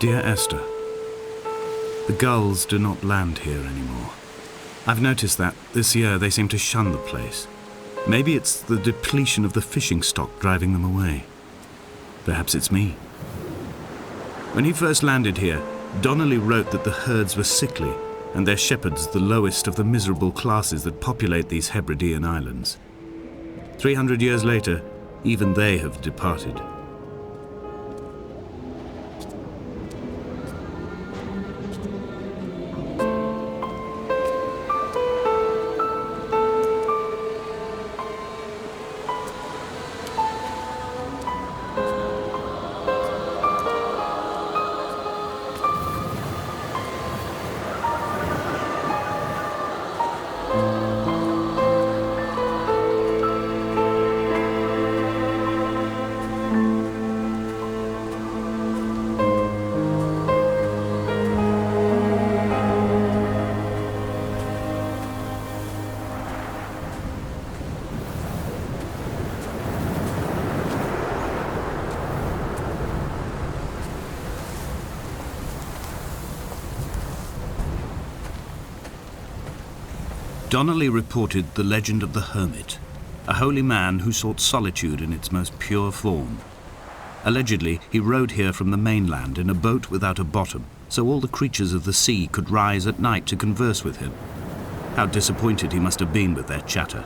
Dear Esther, the gulls do not land here anymore. I've noticed that this year they seem to shun the place. Maybe it's the depletion of the fishing stock driving them away. Perhaps it's me. When he first landed here, Donnelly wrote that the herds were sickly and their shepherds the lowest of the miserable classes that populate these Hebridean islands. 300 years later, even they have departed. Donnelly reported the legend of the hermit, a holy man who sought solitude in its most pure form. Allegedly, he rode here from the mainland in a boat without a bottom, so all the creatures of the sea could rise at night to converse with him. How disappointed he must have been with their chatter.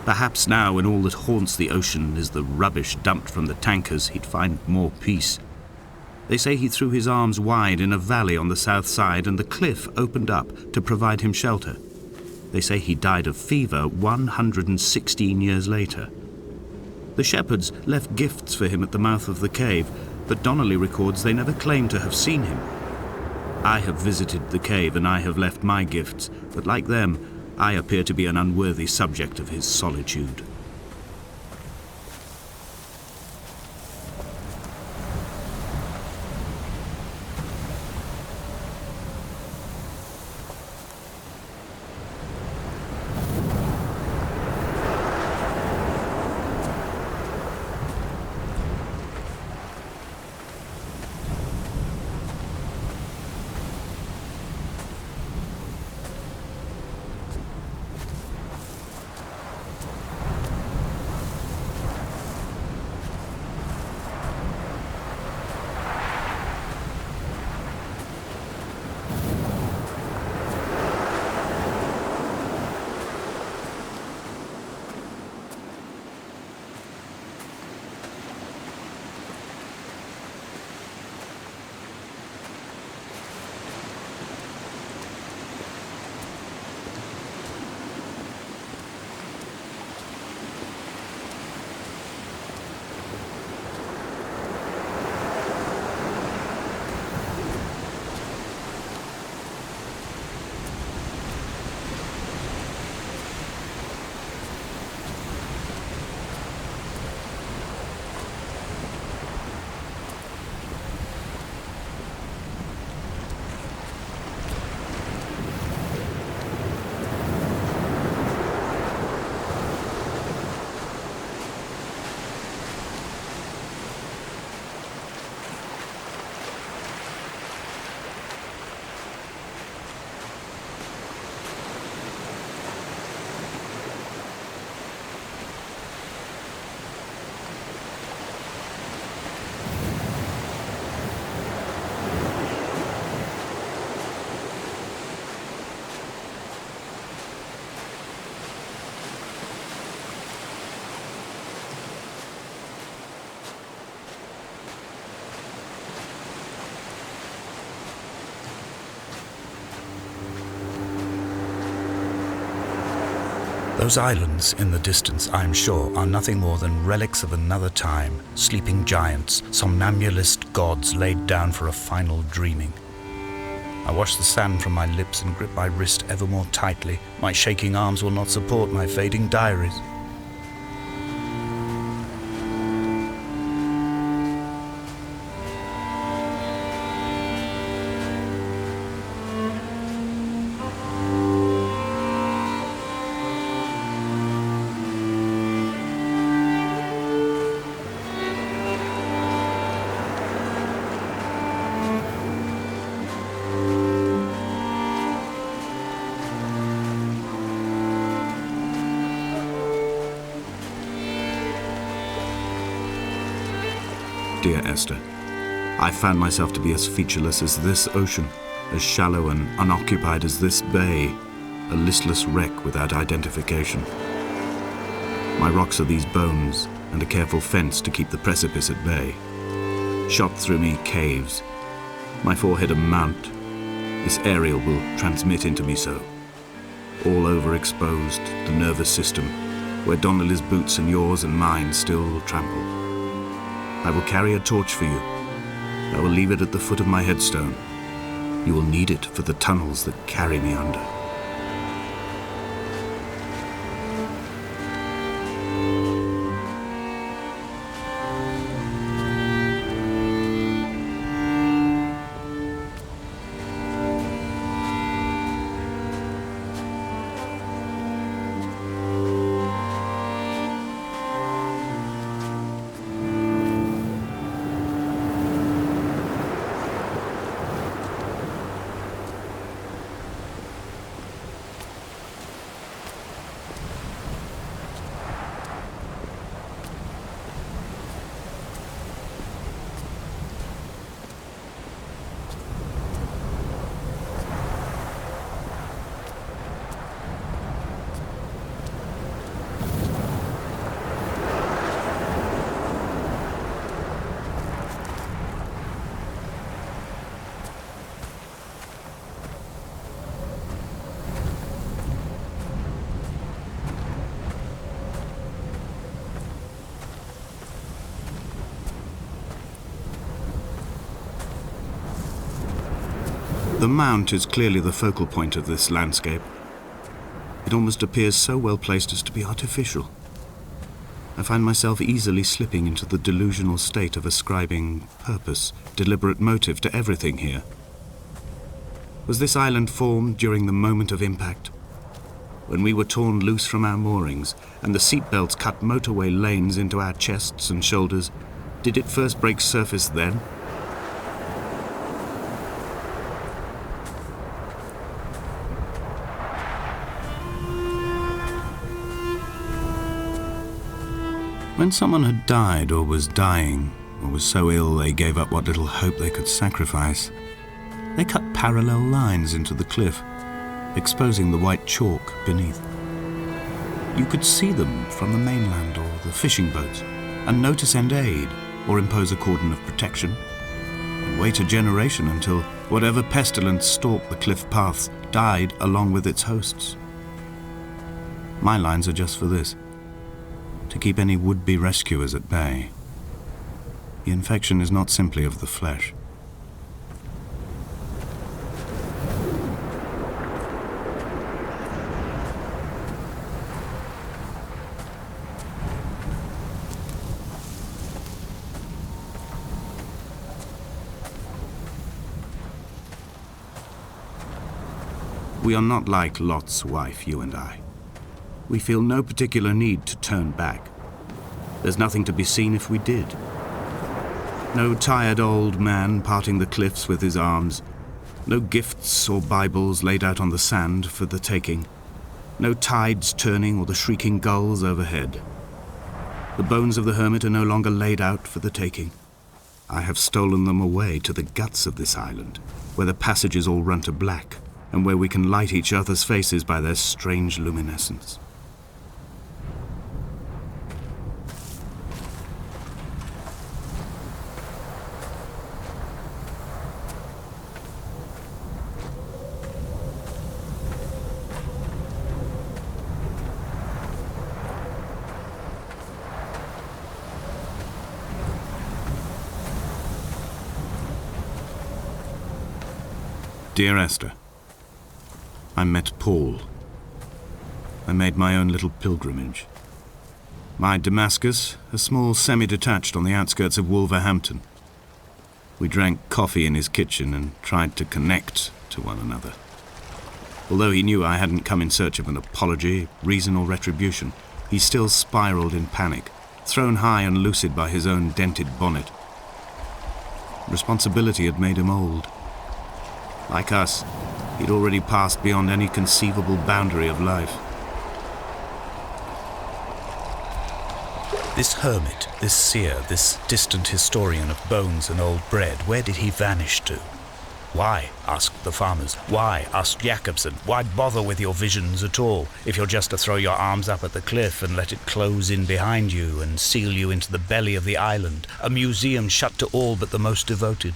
Perhaps now, when all that haunts the ocean is the rubbish dumped from the tankers, he'd find more peace. They say he threw his arms wide in a valley on the south side and the cliff opened up to provide him shelter. They say he died of fever 116 years later. The shepherds left gifts for him at the mouth of the cave, but Donnelly records they never claimed to have seen him. I have visited the cave and I have left my gifts, but like them, I appear to be an unworthy subject of his solitude. Those islands in the distance, I am sure, are nothing more than relics of another time, sleeping giants, somnambulist gods laid down for a final dreaming. I wash the sand from my lips and grip my wrist ever more tightly. My shaking arms will not support my fading diaries. Dear Esther, I found myself to be as featureless as this ocean, as shallow and unoccupied as this bay, a listless wreck without identification. My rocks are these bones, and a careful fence to keep the precipice at bay. Shot through me caves, my forehead a mount. This aerial will transmit into me so. All overexposed, the nervous system, where Donnelly's boots and yours and mine still trample. I will carry a torch for you. I will leave it at the foot of my headstone. You will need it for the tunnels that carry me under. The mount is clearly the focal point of this landscape. It almost appears so well placed as to be artificial. I find myself easily slipping into the delusional state of ascribing purpose, deliberate motive to everything here. Was this island formed during the moment of impact? When we were torn loose from our moorings and the seatbelts cut motorway lanes into our chests and shoulders, did it first break surface then? When someone had died or was dying, or was so ill they gave up what little hope they could sacrifice, they cut parallel lines into the cliff, exposing the white chalk beneath. You could see them from the mainland or the fishing boats, and know to send aid or impose a cordon of protection, and wait a generation until whatever pestilence stalked the cliff paths died along with its hosts. My lines are just for this: to keep any would-be rescuers at bay. The infection is not simply of the flesh. We are not like Lot's wife, you and I. We feel no particular need to turn back. There's nothing to be seen if we did. No tired old man parting the cliffs with his arms. No gifts or Bibles laid out on the sand for the taking. No tides turning or the shrieking gulls overhead. The bones of the hermit are no longer laid out for the taking. I have stolen them away to the guts of this island, where the passages all run to black, and where we can light each other's faces by their strange luminescence. Dear Esther, I met Paul. I made my own little pilgrimage. My Damascus, a small semi-detached on the outskirts of Wolverhampton. We drank coffee in his kitchen and tried to connect to one another. Although he knew I hadn't come in search of an apology, reason or retribution, he still spiraled in panic, thrown high and lucid by his own dented bonnet. Responsibility had made him old. Like us, he'd already passed beyond any conceivable boundary of life. This hermit, this seer, this distant historian of bones and old bread, where did he vanish to? Why, asked the farmers. Why, asked Jakobsen. Why bother with your visions at all, if you're just to throw your arms up at the cliff and let it close in behind you and seal you into the belly of the island, a museum shut to all but the most devoted?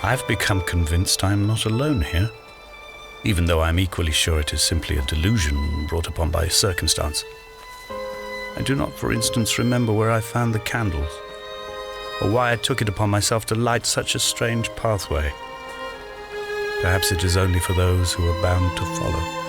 I've become convinced I am not alone here, even though I am equally sure it is simply a delusion brought upon by circumstance. I do not, for instance, remember where I found the candles, or why I took it upon myself to light such a strange pathway. Perhaps it is only for those who are bound to follow.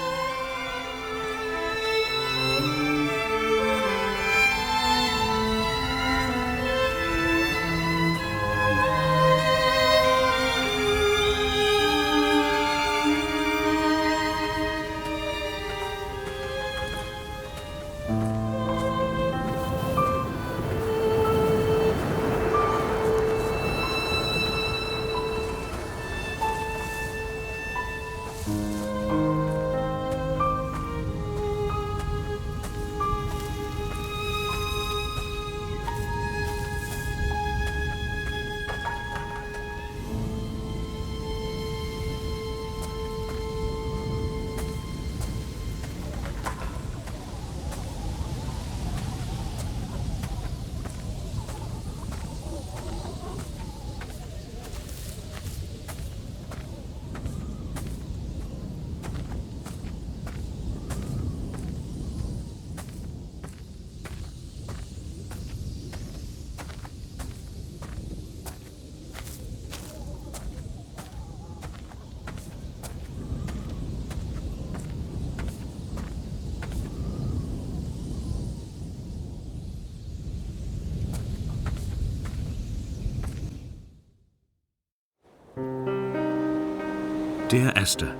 Dear Esther,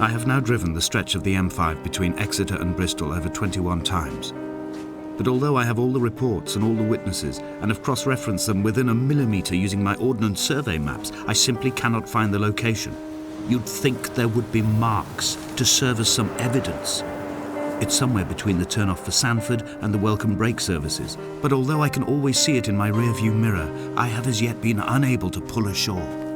I have now driven the stretch of the M5 between Exeter and Bristol over 21 times. But although I have all the reports and all the witnesses and have cross-referenced them within a millimetre using my ordnance survey maps, I simply cannot find the location. You'd think there would be marks to serve as some evidence. It's somewhere between the turn-off for Sanford and the welcome brake services, but although I can always see it in my rear-view mirror, I have as yet been unable to pull ashore.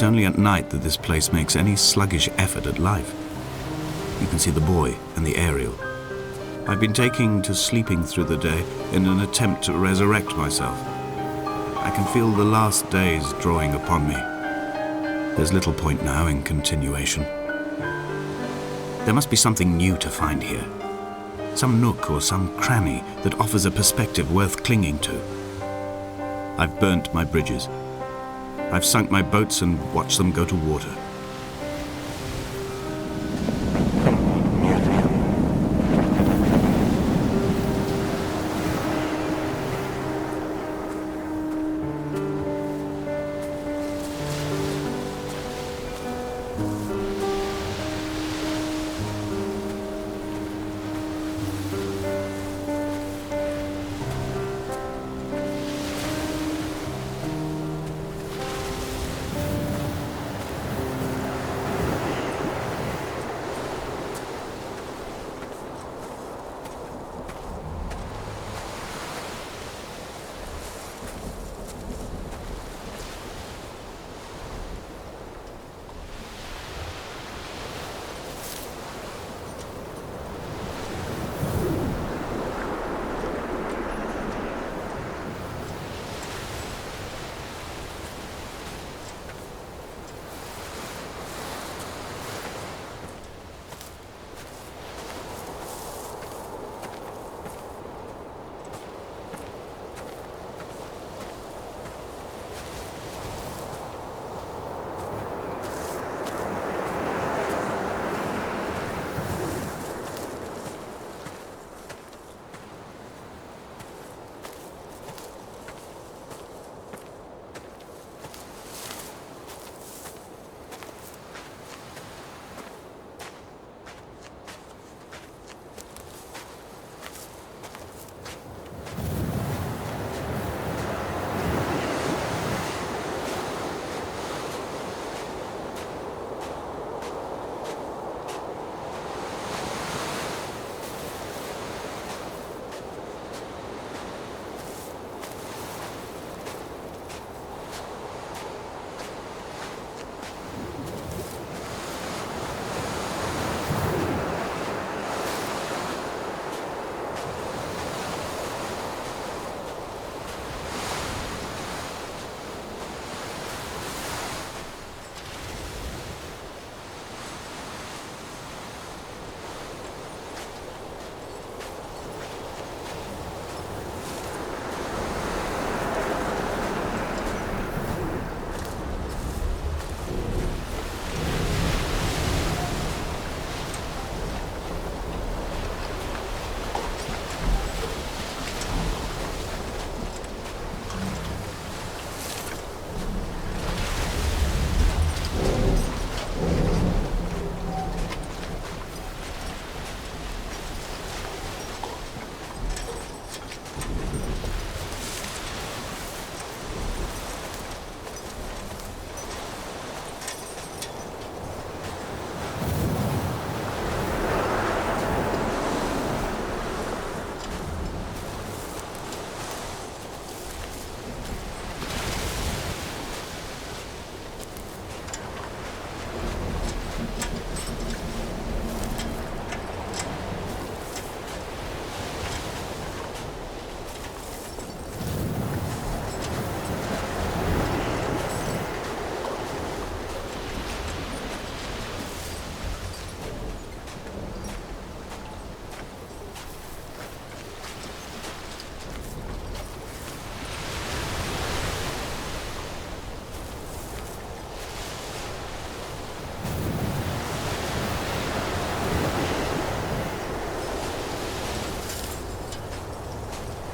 It's only at night that this place makes any sluggish effort at life. You can see the buoy and the aerial. I've been taking to sleeping through the day in an attempt to resurrect myself. I can feel the last days drawing upon me. There's little point now in continuation. There must be something new to find here. Some nook or some cranny that offers a perspective worth clinging to. I've burnt my bridges. I've sunk my boats and watched them go to water.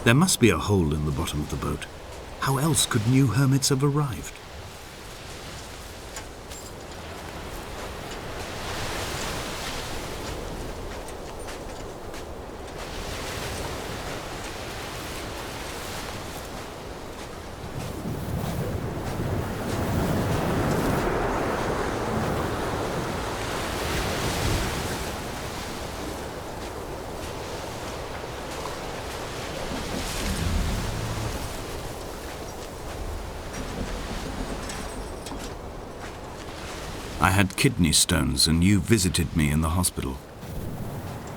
There must be a hole in the bottom of the boat. How else could new hermits have arrived? I had kidney stones and you visited me in the hospital.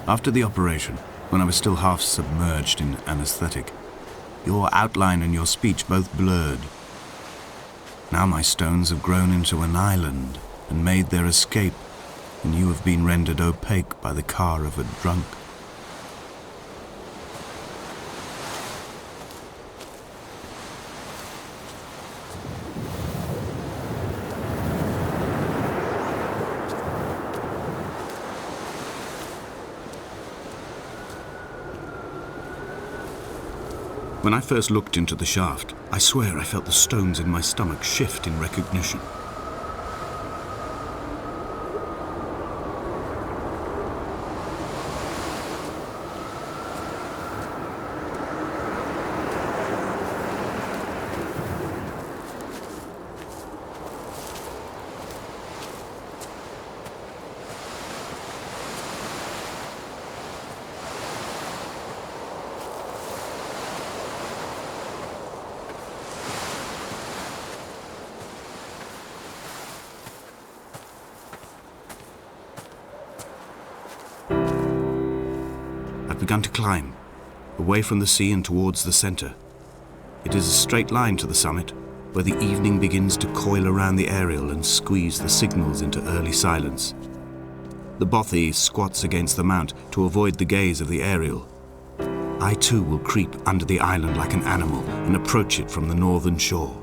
After the operation, when I was still half submerged in anesthetic, your outline and your speech both blurred. Now my stones have grown into an island and made their escape, and you have been rendered opaque by the car of a drunk. When I first looked into the shaft, I swear I felt the stones in my stomach shift in recognition. I've begun to climb, away from the sea and towards the center. It is a straight line to the summit, where the evening begins to coil around the aerial and squeeze the signals into early silence. The bothy squats against the mount to avoid the gaze of the aerial. I too will creep under the island like an animal and approach it from the northern shore.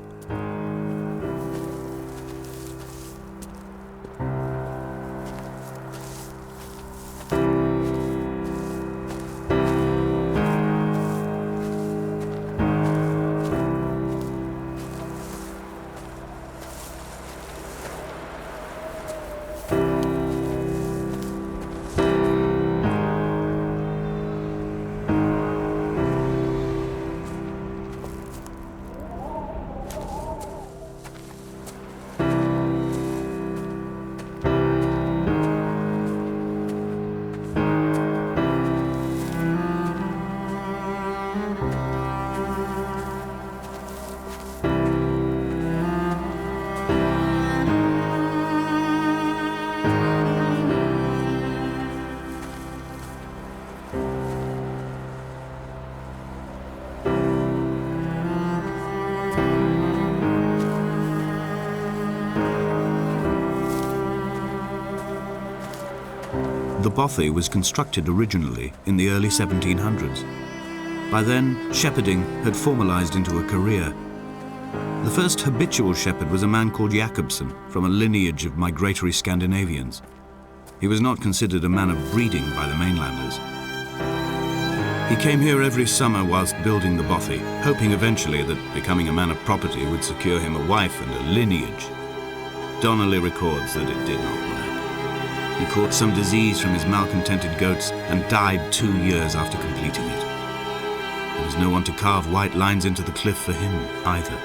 The bothy was constructed originally in the early 1700s. By then, shepherding had formalized into a career. The first habitual shepherd was a man called Jakobsen, from a lineage of migratory Scandinavians. He was not considered a man of breeding by the mainlanders. He came here every summer whilst building the bothy, hoping eventually that becoming a man of property would secure him a wife and a lineage. Donnelly records that it did not work. He caught some disease from his malcontented goats and died 2 years after completing it. There was no one to carve white lines into the cliff for him either.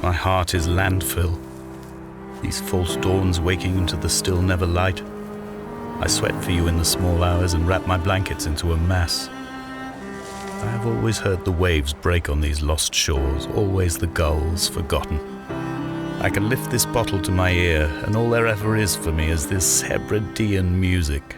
My heart is landfill, these false dawns waking into the still never light. I sweat for you in the small hours and wrap my blankets into a mass. I have always heard the waves break on these lost shores, always the gulls forgotten. I can lift this bottle to my ear, and all there ever is for me is this Hebridean music.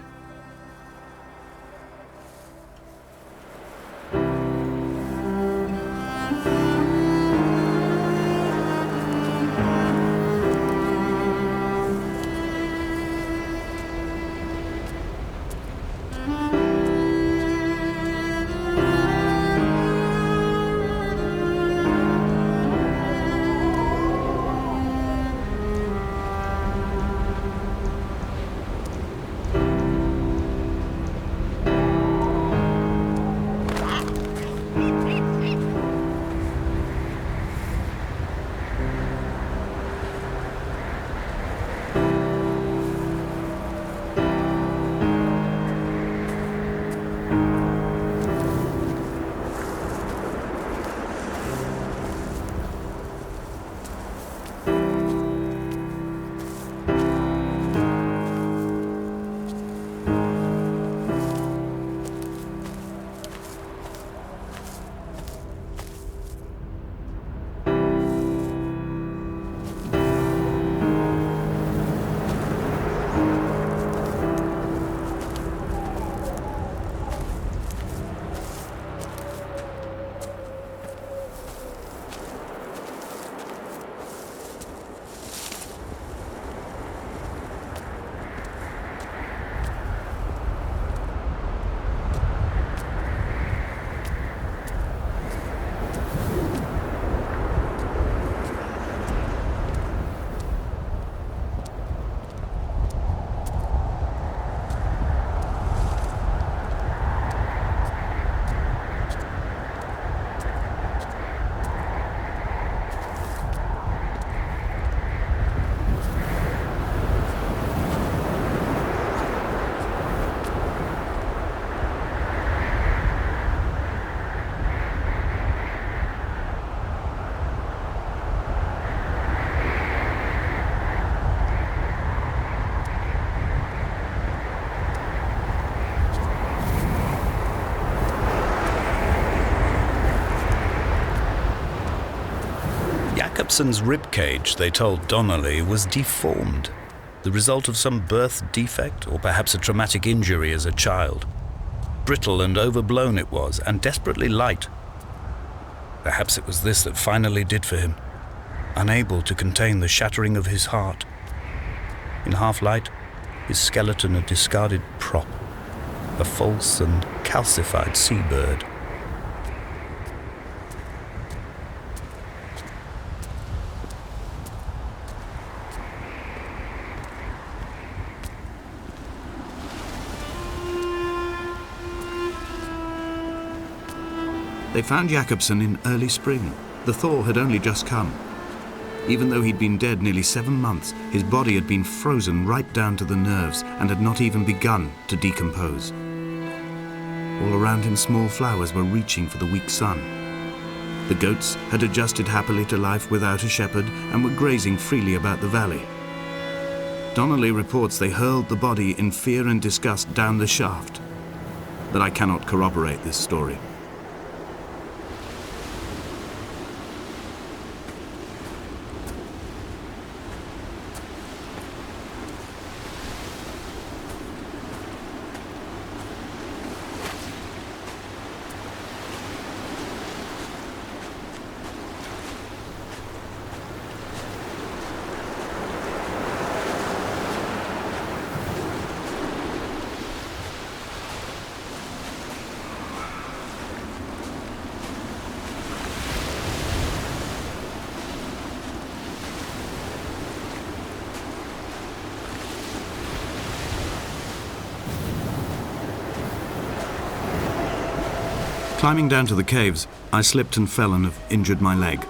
Jacobson's ribcage, they told Donnelly, was deformed, the result of some birth defect or perhaps a traumatic injury as a child. Brittle and overblown it was, and desperately light. Perhaps it was this that finally did for him, unable to contain the shattering of his heart. In half-light, his skeleton a discarded prop, a false and calcified seabird. They found Jacobson in early spring. The thaw had only just come. Even though he'd been dead nearly 7 months, his body had been frozen right down to the nerves and had not even begun to decompose. All around him, small flowers were reaching for the weak sun. The goats had adjusted happily to life without a shepherd and were grazing freely about the valley. Donnelly reports they hurled the body in fear and disgust down the shaft, but I cannot corroborate this story. Climbing down to the caves, I slipped and fell and have injured my leg.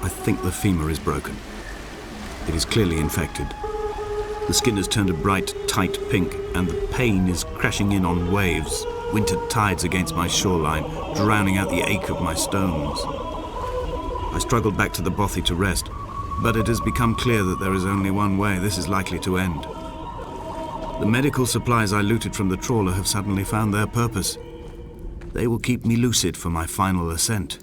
I think the femur is broken. It is clearly infected. The skin has turned a bright, tight pink, and the pain is crashing in on waves, winter tides against my shoreline, drowning out the ache of my stones. I struggled back to the bothy to rest, but it has become clear that there is only one way this is likely to end. The medical supplies I looted from the trawler have suddenly found their purpose. They will keep me lucid for my final ascent.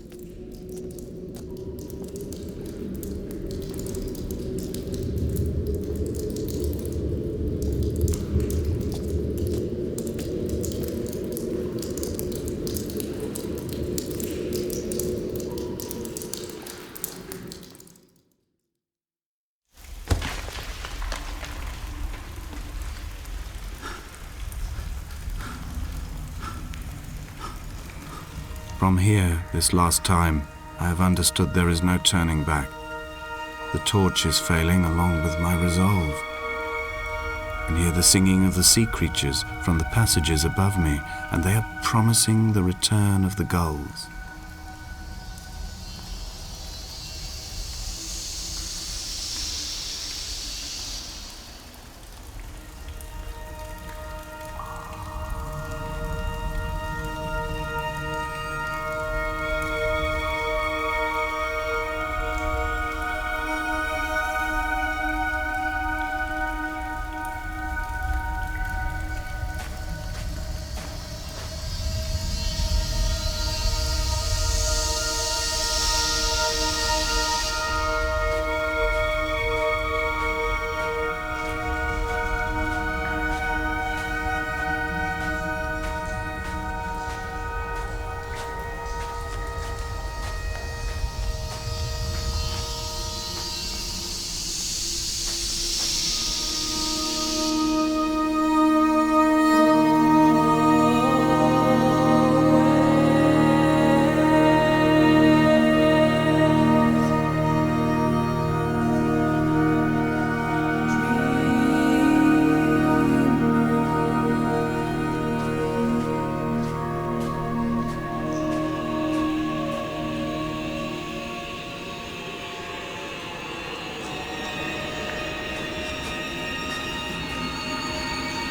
From here, this last time, I have understood there is no turning back. The torch is failing along with my resolve. And hear the singing of the sea creatures from the passages above me, and they are promising the return of the gulls.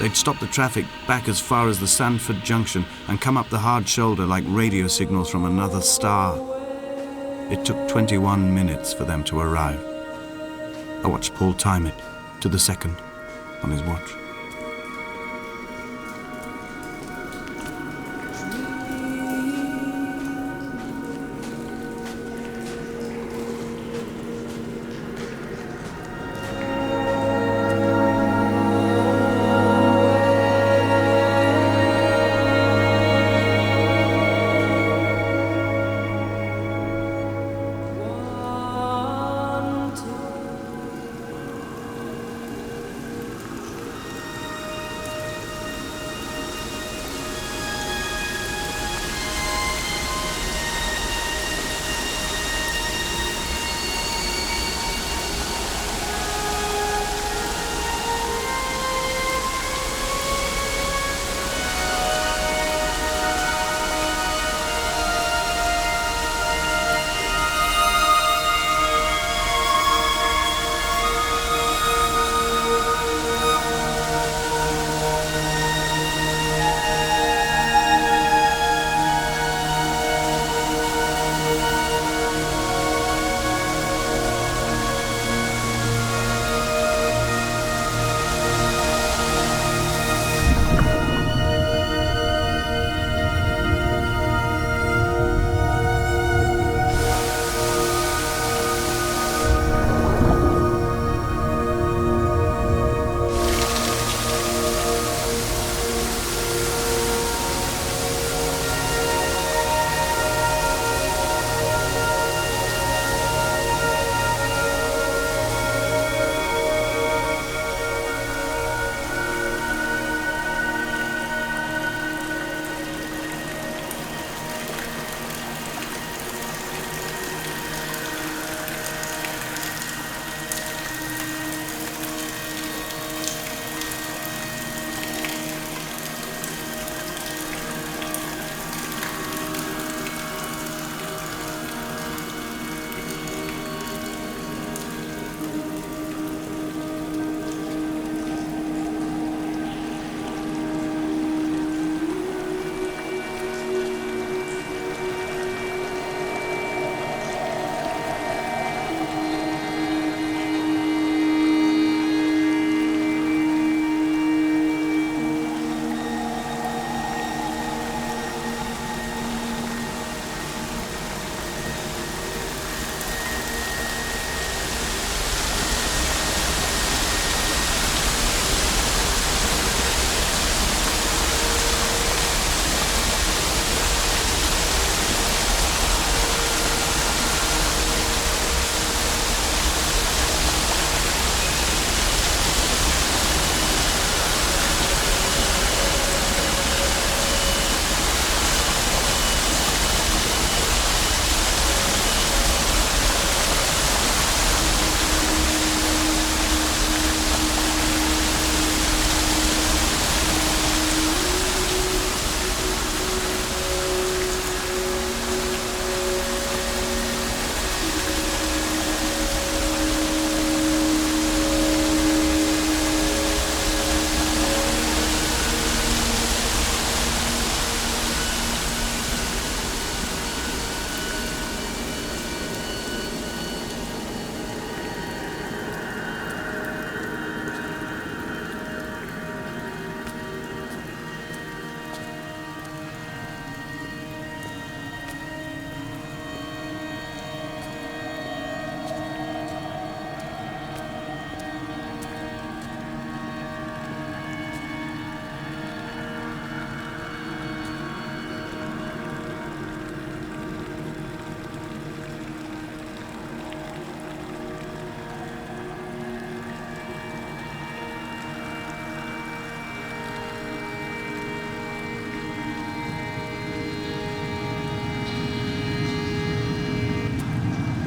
They'd stop the traffic back as far as the Sandford Junction and come up the hard shoulder like radio signals from another star. It took 21 minutes for them to arrive. I watched Paul time it to the second on his watch.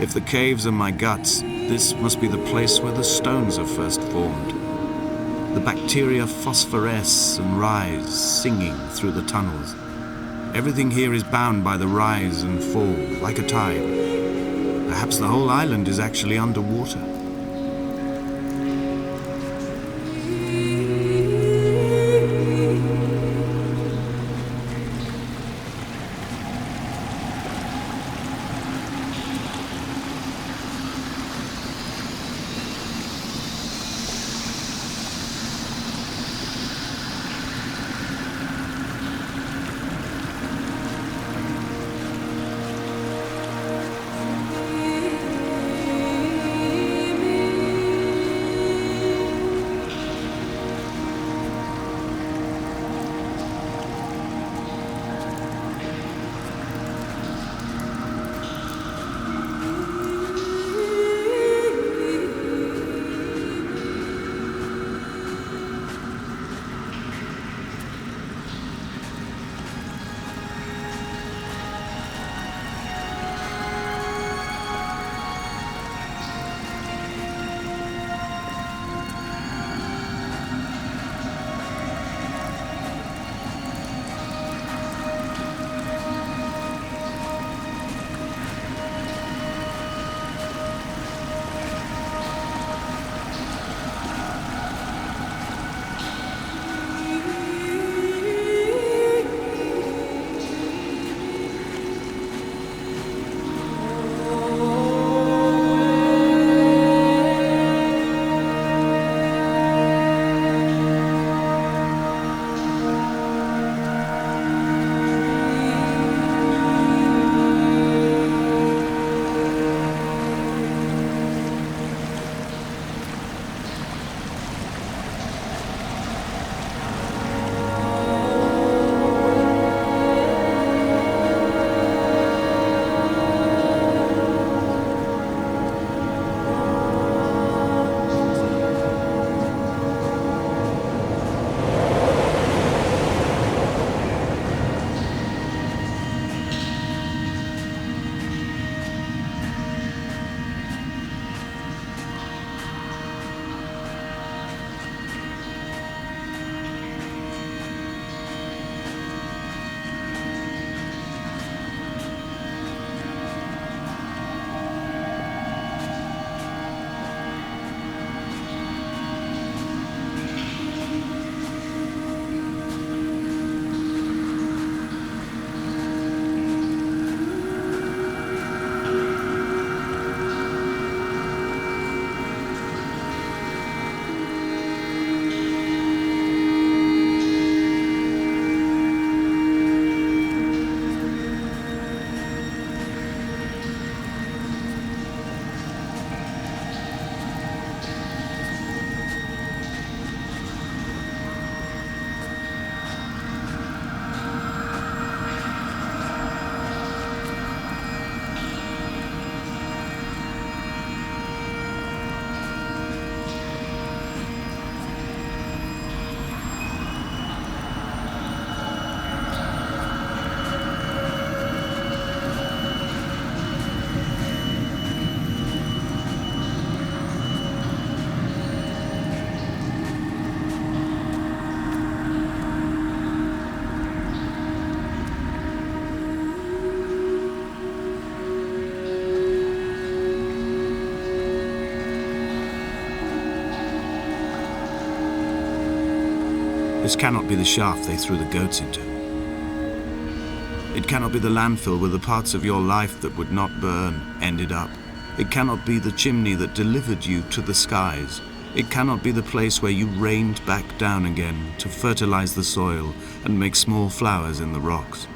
If the caves are my guts, this must be the place where the stones are first formed. The bacteria phosphoresce and rise, singing through the tunnels. Everything here is bound by the rise and fall, like a tide. Perhaps the whole island is actually underwater. This cannot be the shaft they threw the goats into. It cannot be the landfill where the parts of your life that would not burn ended up. It cannot be the chimney that delivered you to the skies. It cannot be the place where you rained back down again to fertilize the soil and make small flowers in the rocks.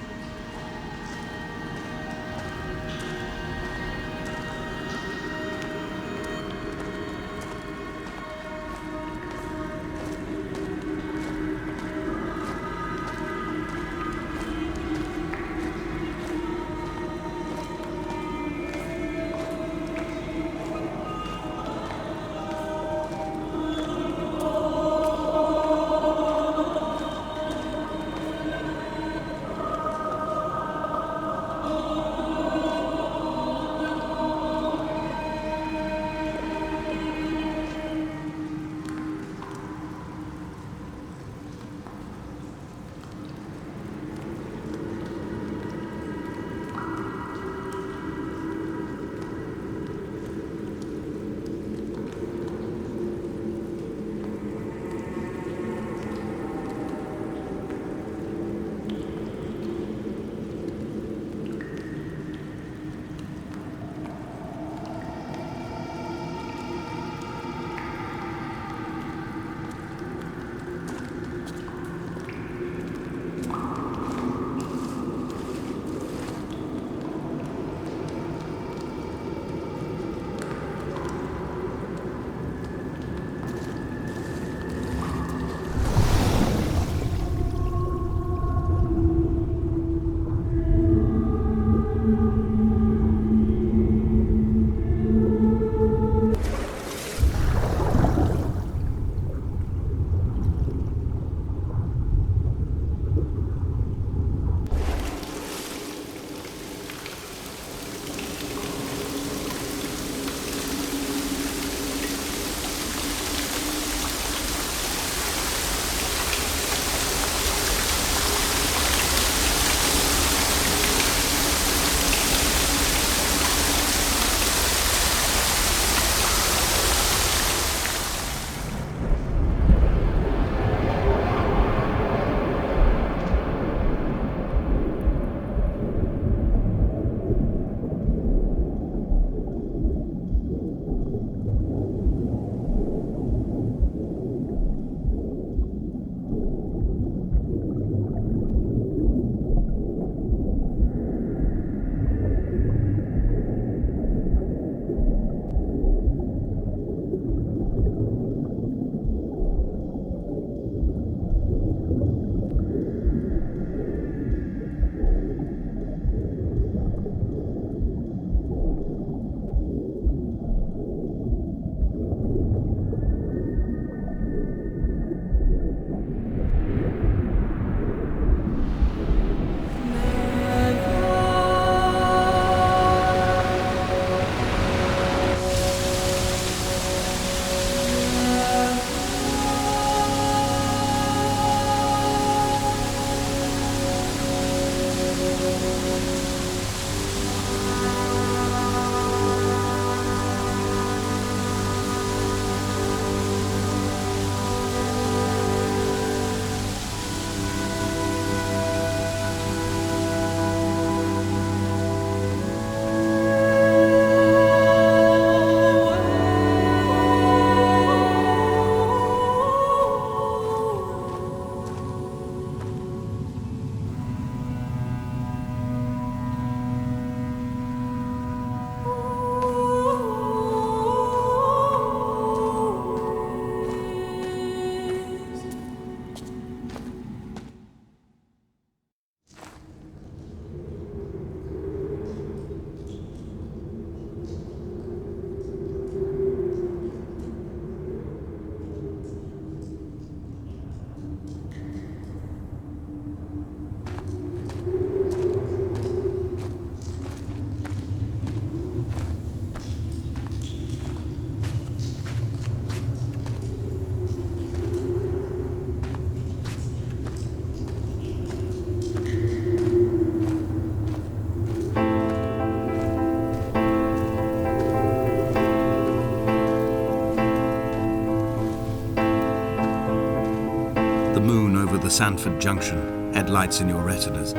Sandford Junction, headlights in your retinas.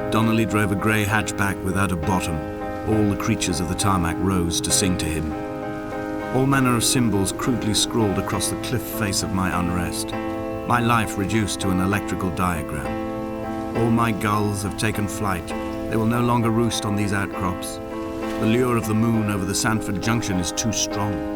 Donnelly drove a grey hatchback without a bottom. All the creatures of the tarmac rose to sing to him. All manner of symbols crudely scrawled across the cliff face of my unrest. My life reduced to an electrical diagram. All my gulls have taken flight. They will no longer roost on these outcrops. The lure of the moon over the Sandford Junction is too strong.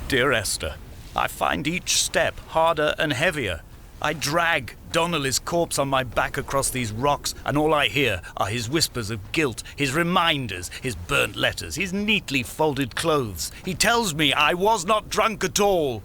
Dear Esther, I find each step harder and heavier. I drag Donnelly's corpse on my back across these rocks, and all I hear are his whispers of guilt, his reminders, his burnt letters, his neatly folded clothes. He tells me I was not drunk at all.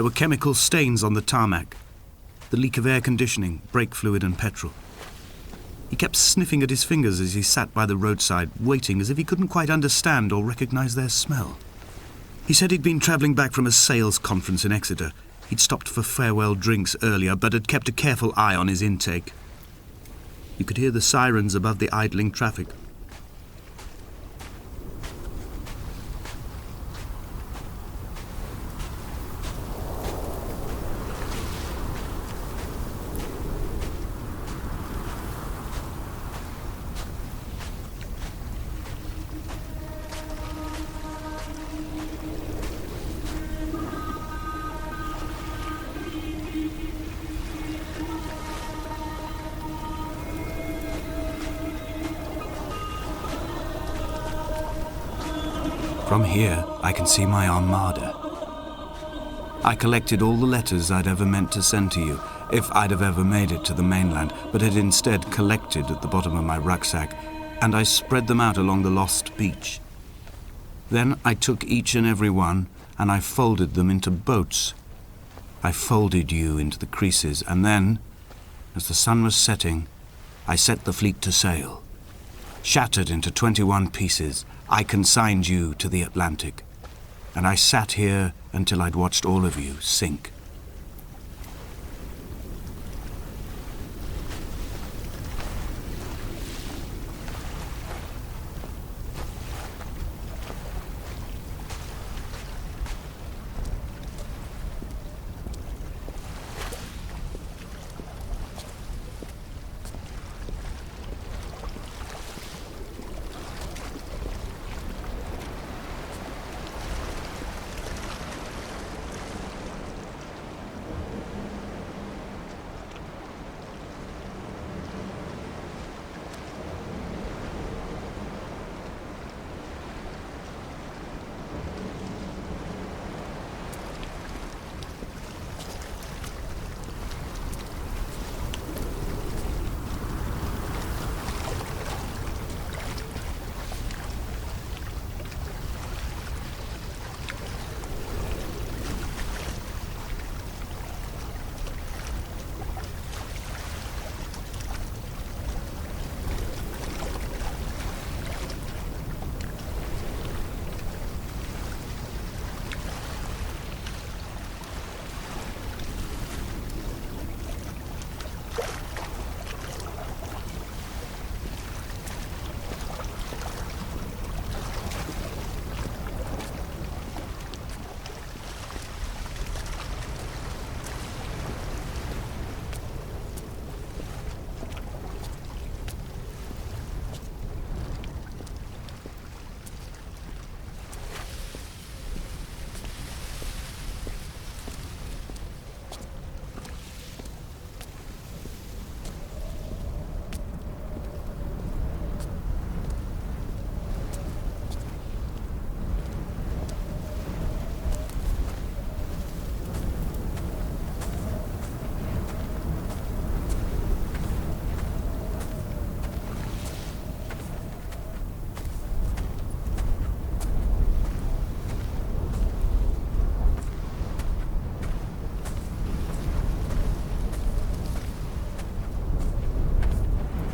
There were chemical stains on the tarmac, the leak of air conditioning, brake fluid and petrol. He kept sniffing at his fingers as he sat by the roadside, waiting as if he couldn't quite understand or recognize their smell. He said he'd been travelling back from a sales conference in Exeter. He'd stopped for farewell drinks earlier, but had kept a careful eye on his intake. You could hear the sirens above the idling traffic. From here, I can see my armada. I collected all the letters I'd ever meant to send to you, if I'd have ever made it to the mainland, but had instead collected at the bottom of my rucksack, and I spread them out along the lost beach. Then I took each and every one, and I folded them into boats. I folded you into the creases, and then, as the sun was setting, I set the fleet to sail. Shattered into 21 pieces, I consigned you to the Atlantic, and I sat here until I'd watched all of you sink.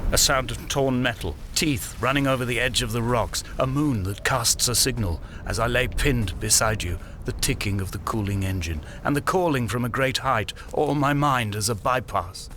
A sound of torn metal, teeth running over the edge of the rocks, a moon that casts a signal as I lay pinned beside you, the ticking of the cooling engine, and the calling from a great height, all my mind as a bypass.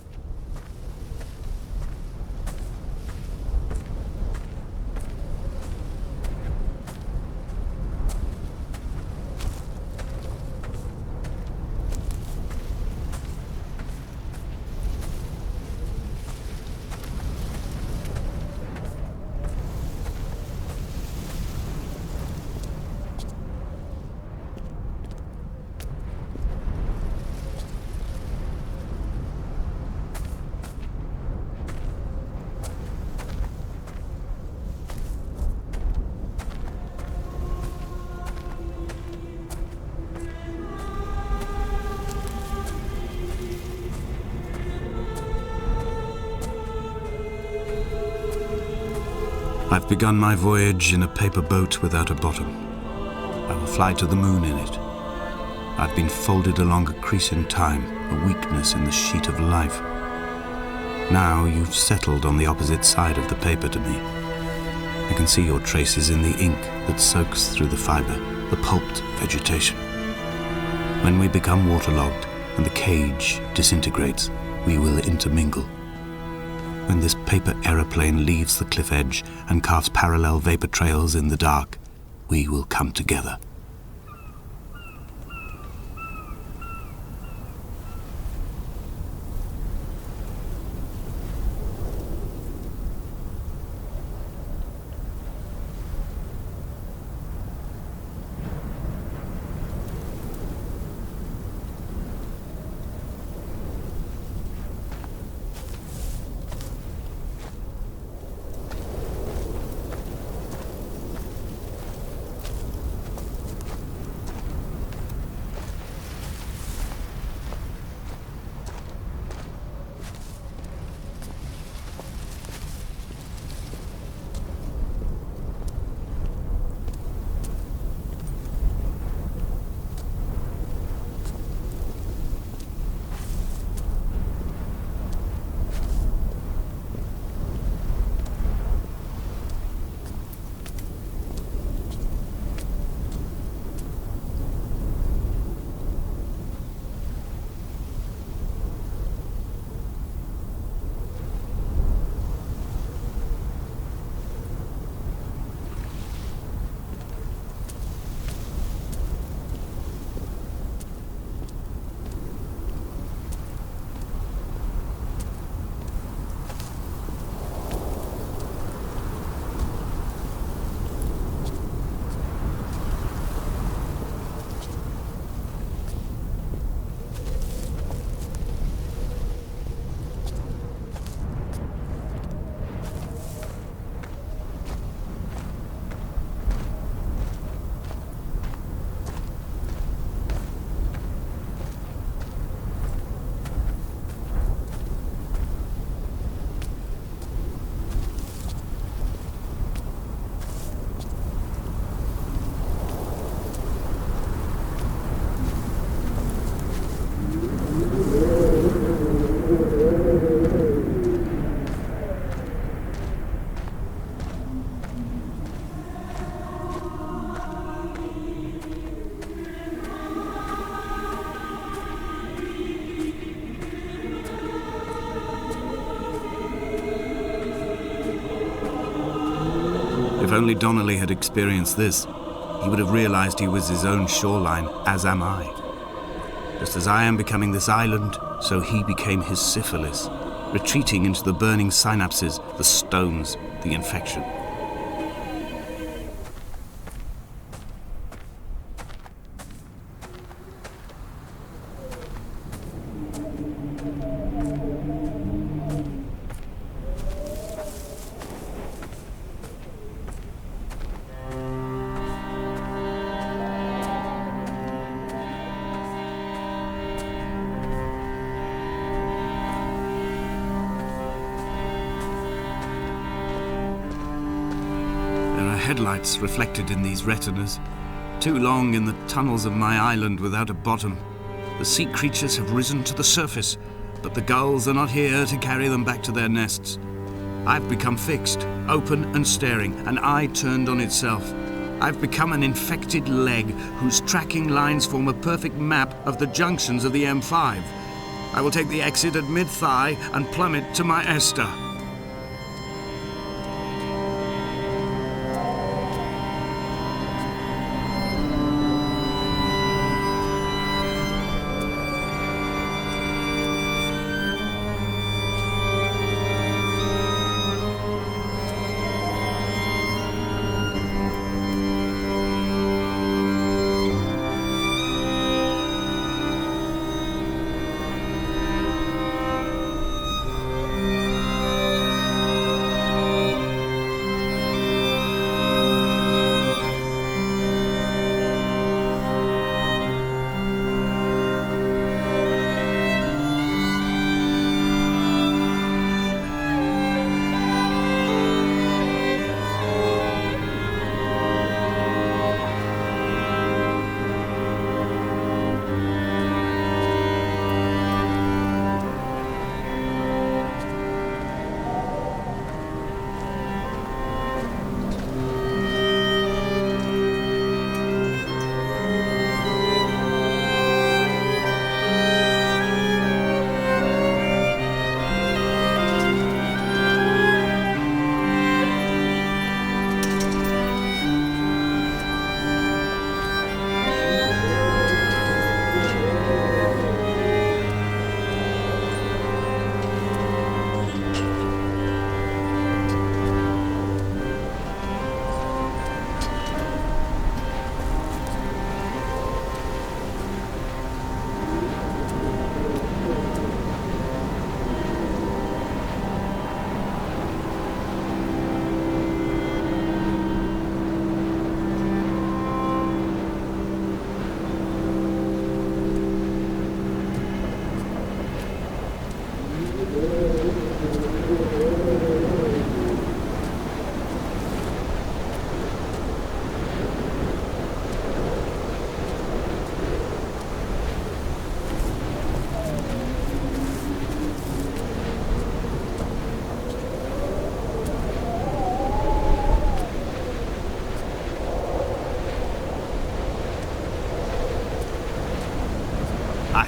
I've begun my voyage in a paper boat without a bottom. I will fly to the moon in it. I've been folded along a crease in time, a weakness in the sheet of life. Now you've settled on the opposite side of the paper to me. I can see your traces in the ink that soaks through the fibre, the pulped vegetation. When we become waterlogged and the cage disintegrates, we will intermingle. When this paper aeroplane leaves the cliff edge and carves parallel vapor trails in the dark, we will come together. If only Donnelly had experienced this, he would have realized he was his own shoreline, as am I. Just as I am becoming this island, so he became his syphilis, retreating into the burning synapses, the stones, the infection. Headlights reflected in these retinas, too long in the tunnels of my island without a bottom. The sea creatures have risen to the surface, but the gulls are not here to carry them back to their nests. I've become fixed, open and staring, an eye turned on itself. I've become an infected leg whose tracking lines form a perfect map of the junctions of the M5. I will take the exit at mid-thigh and plummet to my Esther.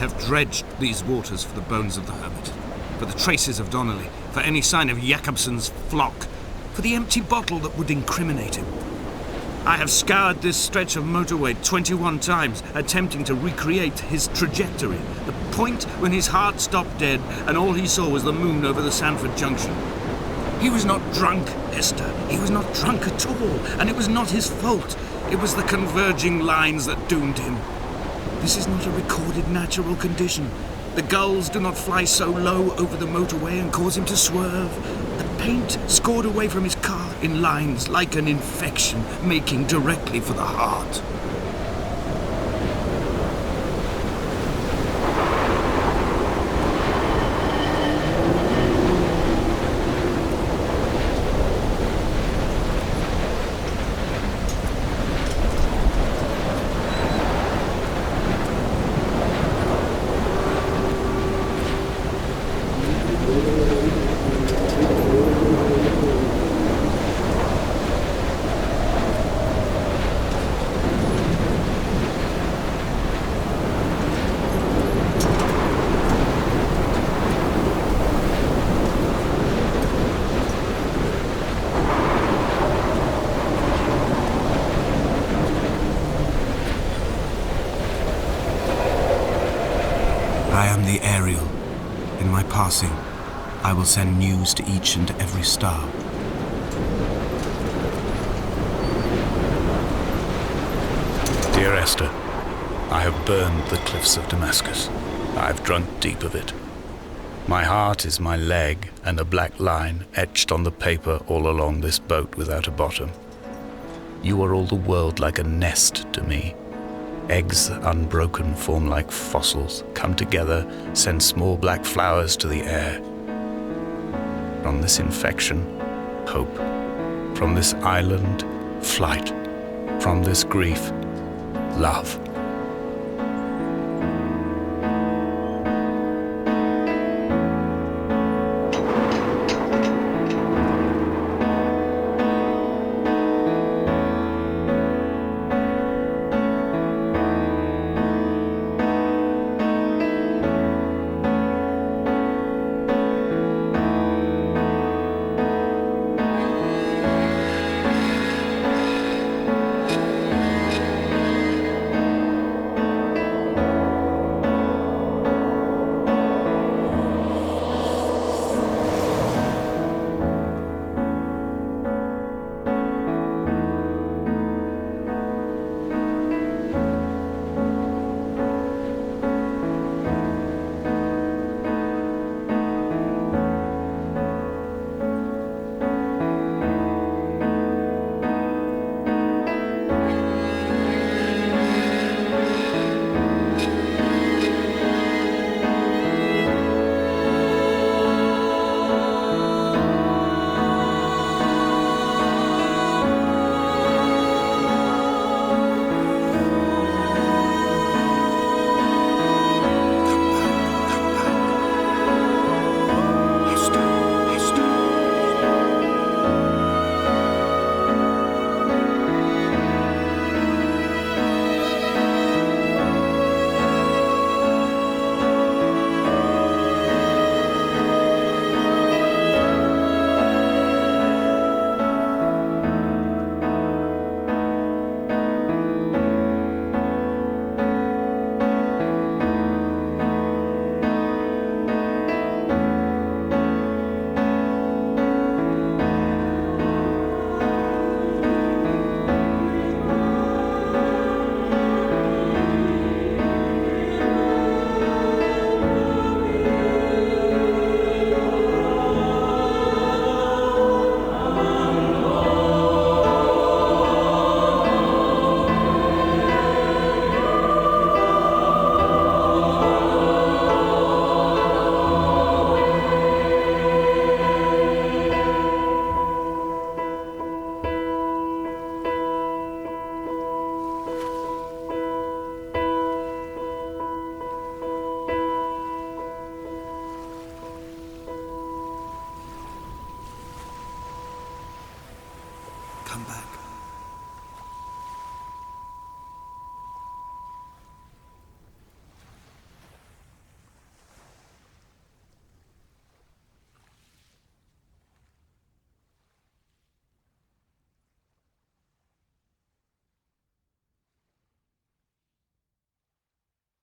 have dredged these waters for the bones of the hermit, for the traces of Donnelly, for any sign of Jakobsen's flock, for the empty bottle that would incriminate him. I have scoured this stretch of motorway 21 times, attempting to recreate his trajectory, the point when his heart stopped dead and all he saw was the moon over the Sanford Junction. He was not drunk, Esther. He was not drunk at all, and it was not his fault. It was the converging lines that doomed him. This is not a recorded natural condition. The gulls do not fly so low over the motorway and cause him to swerve. The paint scored away from his car in lines like an infection, making directly for the heart. I am the Ariel. In my passing, I will send news to each and every star. Dear Esther, I have burned the cliffs of Damascus. I have drunk deep of it. My heart is my leg and a black line etched on the paper all along this boat without a bottom. You are all the world like a nest to me. Eggs unbroken form like fossils, come together, send small black flowers to the air. From this infection, hope. From this island, flight. From this grief, love. Come back.